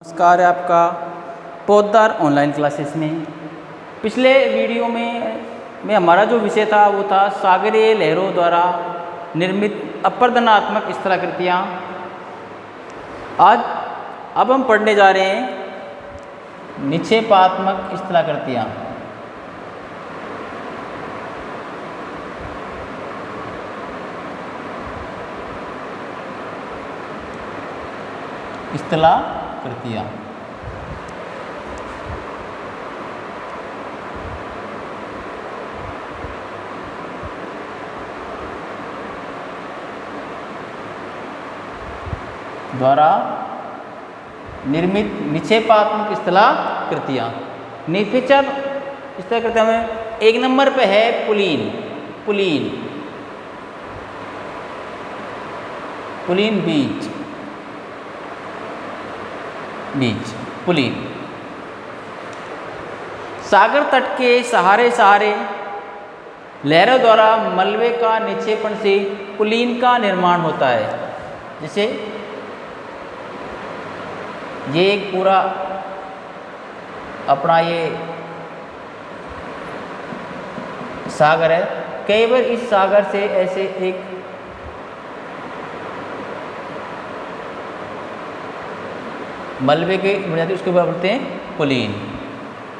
नमस्कार है आपका पौधार ऑनलाइन क्लासेस में। पिछले वीडियो में हमारा जो विषय था वो था सागरीय लहरों द्वारा निर्मित अपरदनात्मक स्थलाकृतियाँ। अब हम पढ़ने जा रहे हैं निक्षेपात्मक स्थलाकृतियाँ। स्थलाकृतियाँ द्वारा निर्मित निक्षेपात्मक स्थलाकृतियाँ। निक्षेप स्थलाकृतियों में एक नंबर पे है पुलीन। पुलीन सागर तट के सहारे लहरों द्वारा मलबे का निक्षेपण से पुलीन का निर्माण होता है। जैसे ये एक पूरा अपना ये सागर है। कई बार इस सागर से ऐसे एक मलबे के बन जाती है, उसके ऊपर बोलते हैं पुलीन।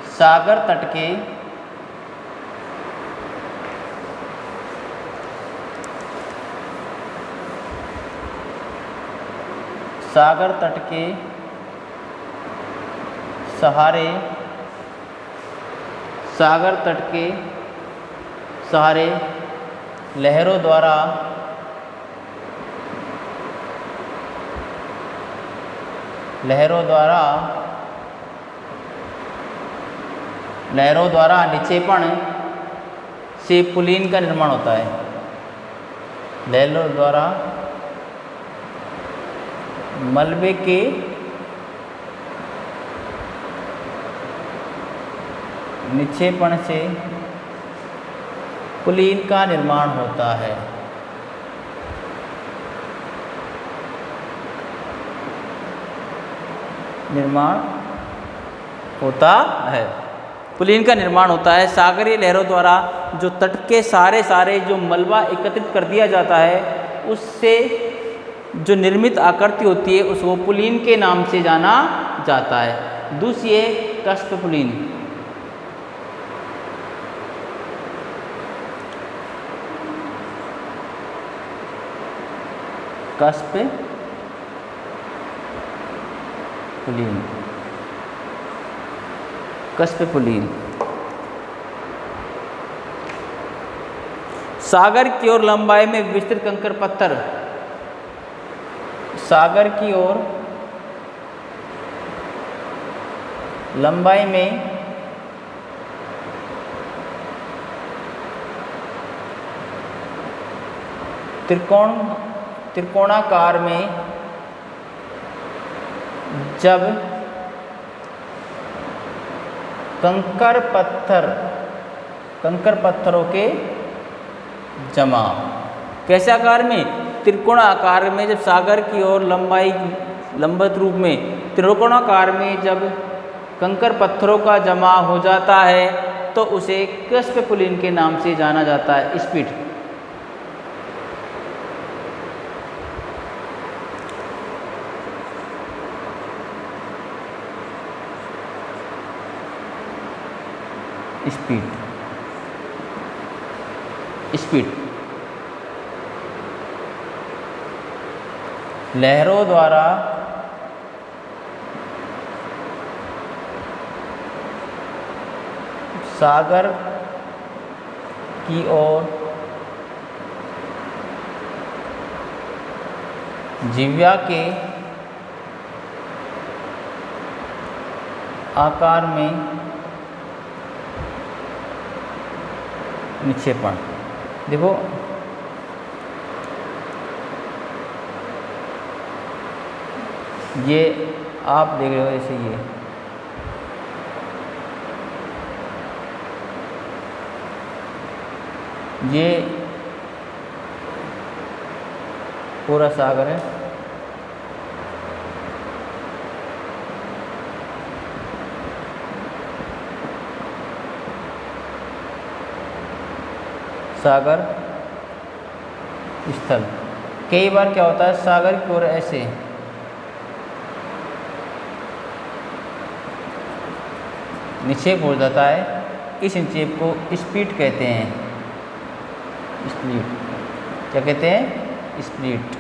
सागर तट के सहारे लहरों द्वारा निक्षेपण से पुलीन का निर्माण होता है। लहरों द्वारा मलबे के निक्षेपण से पुलीन का निर्माण होता है। पुलीन का निर्माण होता है। सागरीय लहरों द्वारा जो तट के सारे जो मलबा एकत्रित कर दिया जाता है, उससे जो निर्मित आकृति होती है उसको पुलीन के नाम से जाना जाता है। दूसरी है कस्प पुलीन। कस्प पुलीन सागर की ओर लंबाई में विस्तृत कंकर पत्थर। सागर की ओर लंबाई में त्रिकोणाकार में जब कंकर पत्थरों के जमा। कैसे आकार में? त्रिकोण आकार में। जब सागर की ओर लंबवत रूप में त्रिकोणाकार में जब कंकर पत्थरों का जमा हो जाता है तो उसे कस्प पुलीन के नाम से जाना जाता है। स्पीड लहरों द्वारा सागर की ओर जिह्वा के आकार में निक्षेपण। देखो ये आप देख रहे हो, ऐसे ये पूरा सागर है। सागर स्थल। कई बार क्या होता है, सागर की ओर ऐसे निक्षेप हो जाता है, इस निक्षेप को स्प्लिट कहते हैं। स्प्लिट क्या कहते हैं? स्प्लिट।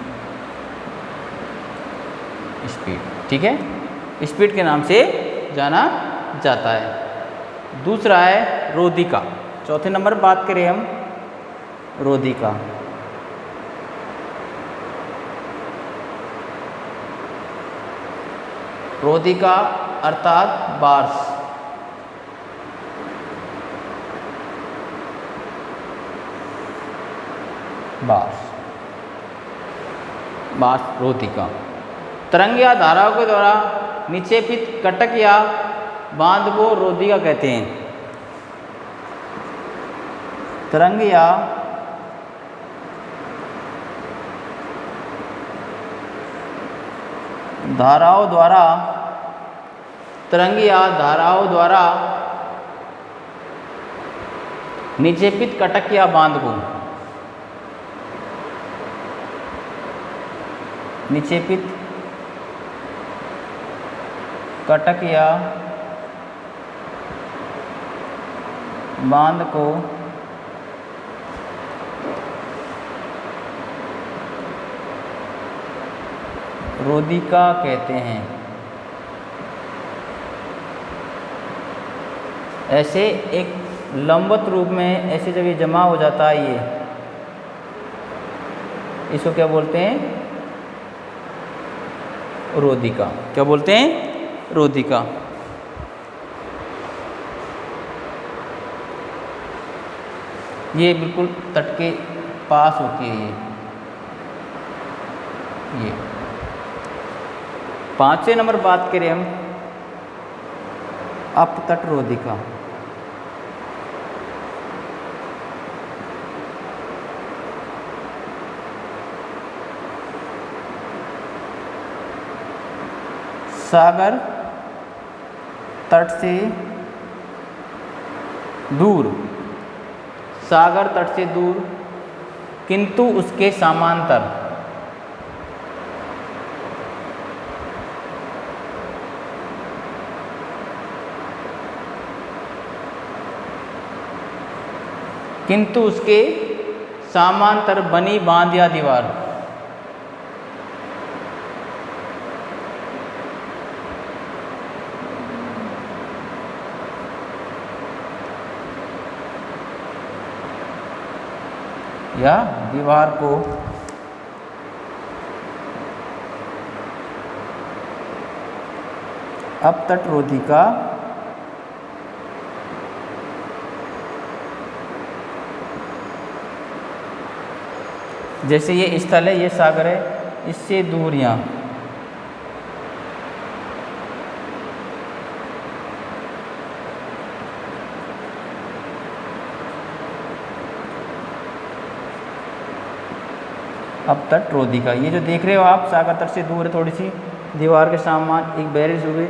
स्प्लिट, ठीक है, स्प्लिट के नाम से जाना जाता है। दूसरा है रोधिका। चौथे नंबर बात करें हम रोधिका। रोधिका अर्थात बार्स। बार्स रोधिका तरंग या धाराओं के द्वारा निक्षेपित कटक या बांध को रोधिका कहते हैं। तरंग या धाराओं द्वारा निक्षेपित कटक या बांध को निक्षेपित कटक या बांध को रोधिका कहते हैं। ऐसे एक लंबवत रूप में ऐसे जब ये जमा हो जाता है, ये इसको क्या बोलते हैं? रोधिका। क्या बोलते हैं? रोधिका। ये बिल्कुल तट के पास होती है ये। पांचवें नंबर बात करें हम अपतट रोधिका। सागर तट से दूर, सागर तट से दूर किंतु उसके समांतर, किंतु उसके समांतर बनी बांध या दीवार। या दीवार को अपतट रोधिका जैसे ये स्थल है, ये सागर है, इससे दूर यहाँ अपतट रोधिका। ये जो देख रहे हो आप, सागर तट से दूर है, थोड़ी सी दीवार के सामान एक बैरेज हुए,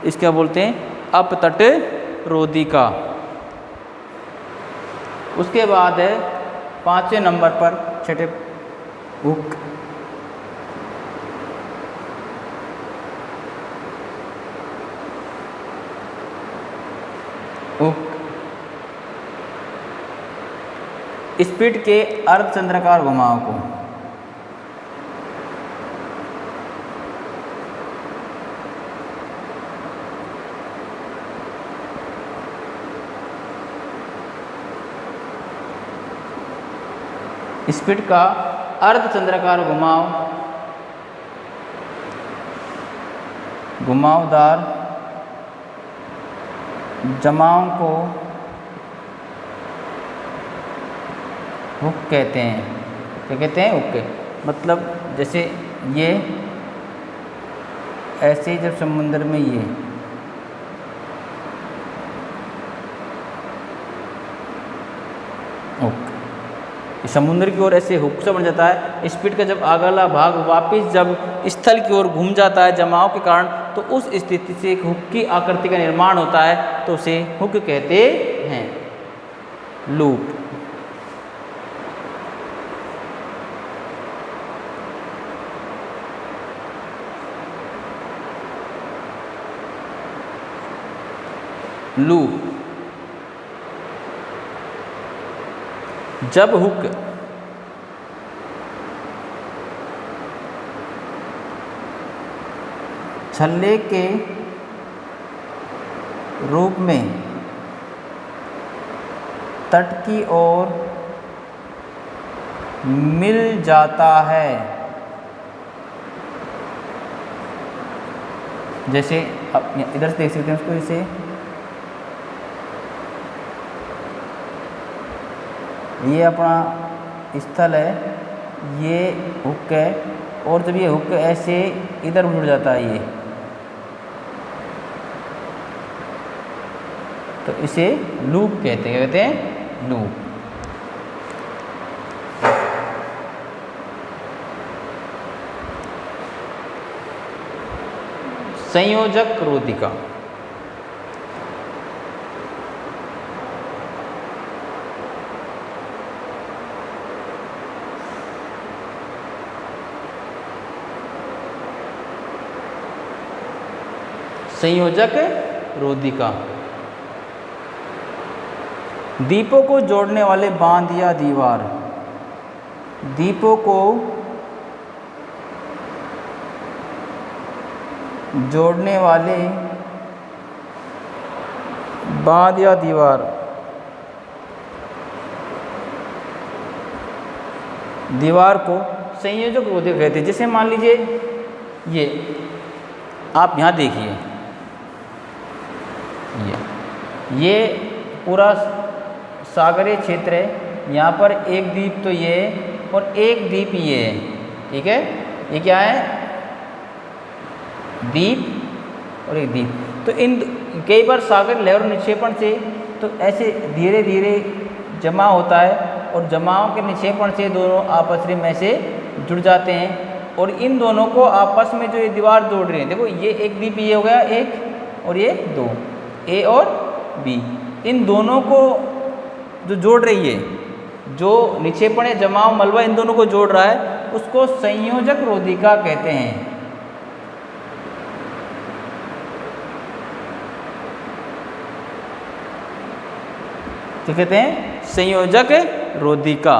इस क्या बोलते हैं? अपतट रोधिका। उसके बाद है पांचवें नंबर पर छठे हुक। हुक स्पीड के अर्धचंद्राकार घुमाव को स्पीड का अर्धचंद्राकार घुमावदार जमाओं को हुक कहते हैं। क्या कहते हैं? हुक। मतलब जैसे ये ऐसे जब समुद्र में ये हुक समुद्र की ओर ऐसे हुक से बन जाता है। स्पीड का जब अगला भाग वापस जब स्थल की ओर घूम जाता है जमाव के कारण, तो उस स्थिति से एक हुक की आकृति का निर्माण होता है, तो उसे हुक कहते हैं। लूप लू। जब हुक छल्ले के रूप में तट की ओर मिल जाता है, जैसे आप इधर से देख सकते हैं उसको, इसे ये अपना स्थल है, ये हुक है, और जब ये हुक ऐसे इधर जुड़ जाता है ये, तो इसे लूप कहते हैं लूप। संयोजक रोधिका। संयोजक रोधिका दीपों को जोड़ने वाले बांध या दीवार। दीपों को जोड़ने वाले बांध या दीवार को संयोजक रोधिका कहते हैं। जैसे मान लीजिए ये आप यहाँ देखिए, ये पूरा सागरीय क्षेत्र है, यहाँ पर एक द्वीप तो ये और एक द्वीप ये है, ठीक है। ये क्या है, द्वीप और एक द्वीप। तो इन कई बार सागर लहर निक्षेपण से तो ऐसे धीरे धीरे जमा होता है, और जमाव के निक्षेपण से दोनों आपस में से जुड़ जाते हैं, और इन दोनों को आपस में जो ये दीवार जोड़ रही है, देखो ये एक द्वीप ये हो गया एक, और ये दो, ए और बी, इन दोनों को जो जोड़ रही है, जो निक्षेपण या जमाव मलबा इन दोनों को जोड़ रहा है, उसको संयोजक रोधिका कहते हैं। तो कहते हैं संयोजक रोधिका।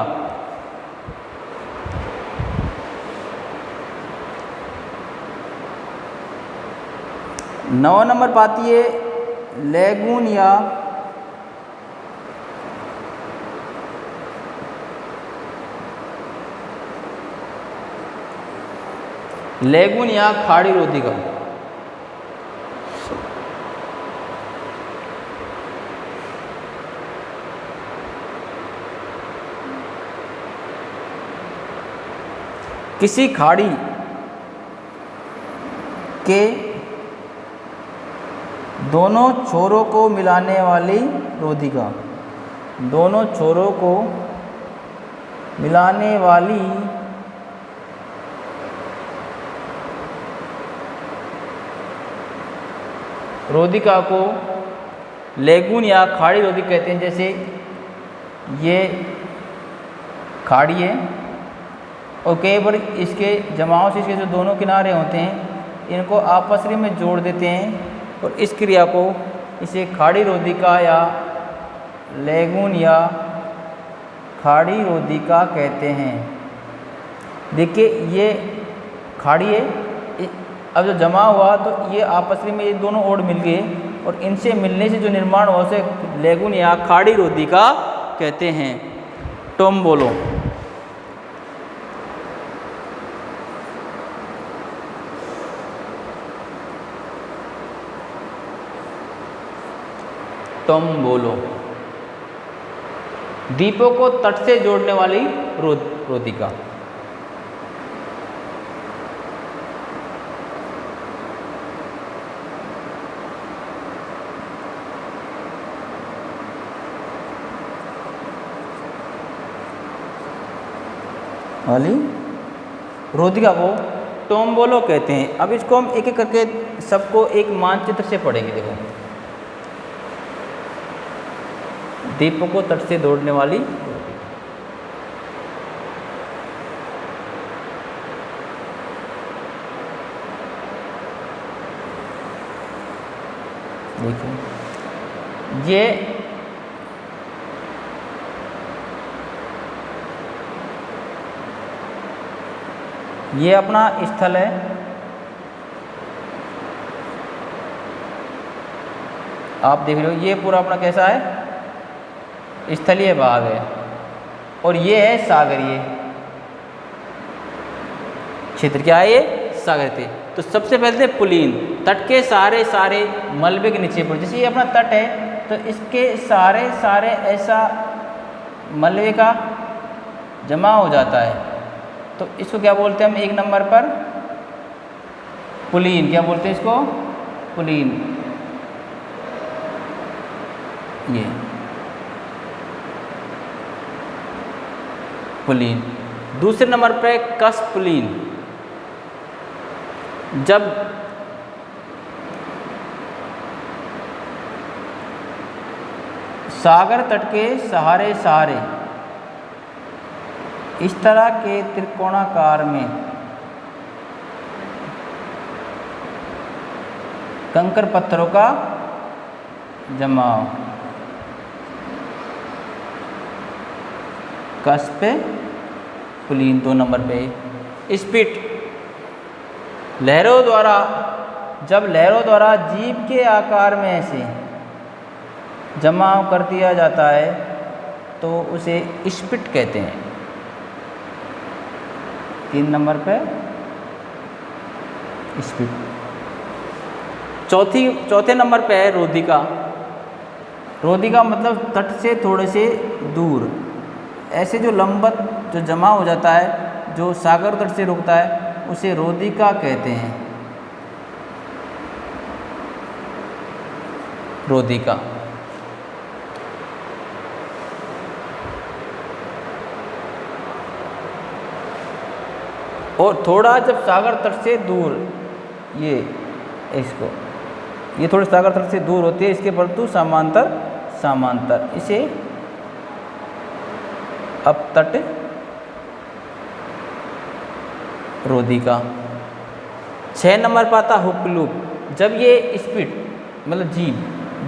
9 नंबर पाती है लैगून या खाड़ी रोधिका। किसी खाड़ी के दोनों छोरों को मिलाने वाली रोधिका। दोनों छोरों को मिलाने वाली रोधिका को लैगून या खाड़ी रोधिका कहते हैं। जैसे ये खाड़ी है, और कई बार इसके जमाव से इसके जो दोनों किनारे होते हैं, इनको आपस में जोड़ देते हैं, और इस क्रिया को इसे खाड़ी रोधिका या लैगून या खाड़ी रोधिका कहते हैं। देखिए ये खाड़ी है, अब जो जमा हुआ तो ये आपस में ये दोनों ओर मिल गए, और इनसे मिलने से जो निर्माण हुआ उसे लैगून या खाड़ी रोधिका कहते हैं। तुम बोलो। तुम बोलो। द्वीपों को तट से जोड़ने वाली रोधिका। वाली रोधिका को टोम्बोलो कहते हैं। अब इसको हम एक एक करके सबको एक मानचित्र से पढ़ेंगे। देखो, द्वीपों को तट से जोड़ने वाली देखिए ये अपना स्थल है, आप देख रहे हो ये पूरा अपना कैसा है, स्थलीय भाग है, और ये है सागरीय क्षेत्र। क्या है ये? सागर थे। तो सबसे पहले थे पुलीन, तट के सारे मलबे के नीचे पर, जैसे ये अपना तट है तो इसके सारे ऐसा मलबे का जमा हो जाता है, तो इसको क्या बोलते हैं हम एक नंबर पर? पुलीन। क्या बोलते हैं इसको? पुलीन। ये पुलीन। दूसरे नंबर पे कसपुलीन। जब सागर तट के सहारे इस तरह के त्रिकोणाकार में कंकर पत्थरों का जमाव, कस्प पुलीन 2 नंबर पे। स्पीट, लहरों द्वारा, जब लहरों द्वारा जीभ के आकार में ऐसे जमाव कर दिया जाता है तो उसे स्पीट कहते हैं। 3 नंबर पे स्पीट। चौथे नंबर पे है रोधिका। रोधिका मतलब तट से थोड़े से दूर ऐसे जो लंबत जो जमा हो जाता है, जो सागर तट से रुकता है, उसे रोधिका कहते हैं। रोधिका। और थोड़ा जब सागर तट से दूर, ये इसको, ये थोड़े सागर तट से दूर होती है, इसके परंतु समांतर इसे अपतट रोधिका। 6 नंबर पर आता हुक लूप। जब ये स्पीड मतलब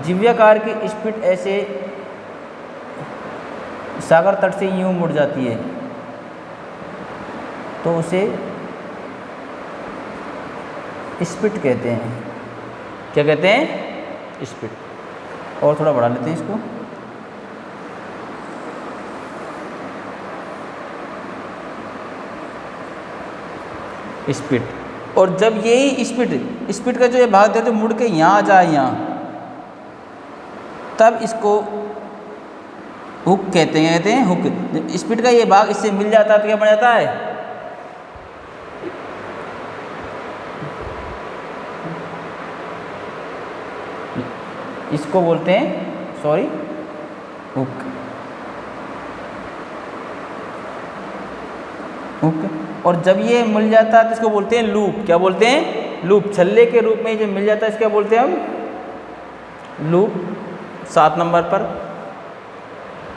जीव्याकार की स्पीड ऐसे सागर तट से यूं मुड़ जाती है तो उसे स्पीड कहते हैं। क्या कहते हैं? स्पीड। और थोड़ा बढ़ा लेते हैं इसको। स्पीड। और जब यही स्पीड का जो ये भाग देते मुड़ के यहाँ आ जाए यहाँ, तब इसको हुक कहते हैं। हुक। स्पीड का ये भाग इससे मिल जाता है तो क्या बन जाता है? इसको बोलते हैं हुक। और जब ये मिल जाता है तो इसको बोलते हैं लूप। क्या बोलते हैं? लूप। छल्ले के रूप में जो मिल जाता है इसको क्या बोलते हैं हम? लूप। 7 नंबर पर।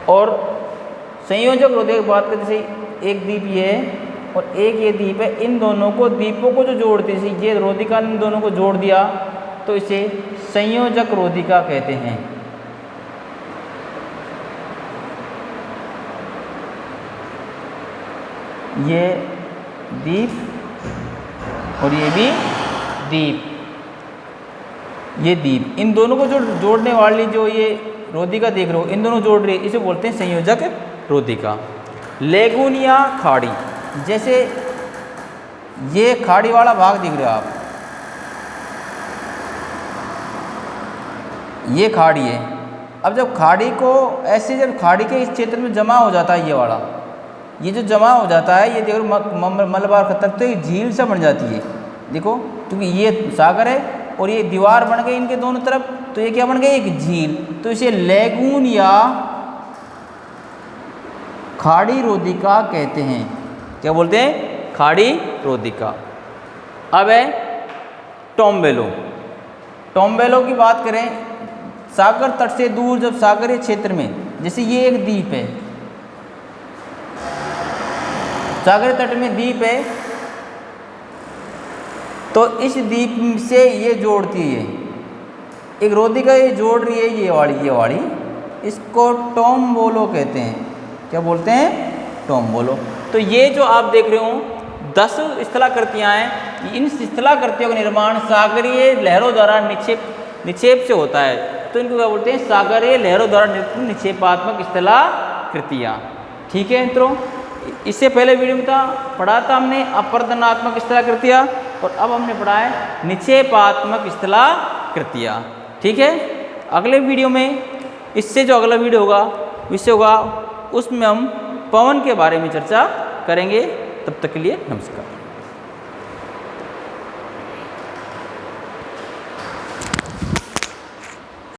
और संयोजक रोधिका की बात करें, जैसे एक द्वीप ये है और एक ये द्वीप है, इन दोनों को, द्वीपों को जो जोड़ती है, ये रोधिका ने इन दोनों को जोड़ दिया तो इसे संयोजक रोधिका कहते हैं। ये द्वीप और ये भी द्वीप, ये द्वीप, इन दोनों को जो जोड़ने वाली जो ये रोधिका देख रहे हो, इन दोनों जोड़ रही है, इसे बोलते हैं संयोजक रोधिका। लेगून या खाड़ी, जैसे ये खाड़ी वाला भाग दिख रहे हो आप, ये खाड़ी है। अब जब खाड़ी को ऐसे, जब खाड़ी के इस क्षेत्र में जमा हो जाता है, ये वाला, ये जो जमा हो जाता है, ये देखो मलबार खतर, तो एक झील सा बन जाती है। देखो, क्योंकि ये सागर है और ये दीवार बन गई इनके दोनों तरफ, तो ये क्या बन गई? एक झील। तो इसे लेगून या खाड़ी रोधिका कहते हैं। क्या बोलते हैं? खाड़ी रोधिका। अब है टोम्बेलो। टोम्बेलो की बात करें, सागर तट से दूर, जब सागरीय क्षेत्र में, जैसे ये एक द्वीप है, सागरीय तट में द्वीप है, तो इस द्वीप से ये जोड़ती है, एक रोधिका ये जोड़ रही है ये वाली, इसको टोम्बोलो कहते हैं। क्या बोलते हैं? टोम्बोलो। तो ये जो आप देख रहे हो 10 स्थलाकृतियाँ हैं, इन स्थलाकृतियों का निर्माण सागरीय लहरों द्वारा निक्षेप से होता है। तो इनको क्या बोलते हैं? सागरीय लहरों द्वारा निक्षेपात्मक स्थलाकृतियाँ। ठीक है मित्रों, इससे पहले वीडियो में पढ़ा था हमने अपरदनात्मक स्थलाकृतियाँ, और अब हमने पढ़ा है निक्षेपात्मक स्थलाकृतियाँ। ठीक है, अगले वीडियो में इससे जो अगला वीडियो होगा विषय होगा उसमें हम पवन के बारे में चर्चा करेंगे। तब तक के लिए नमस्कार।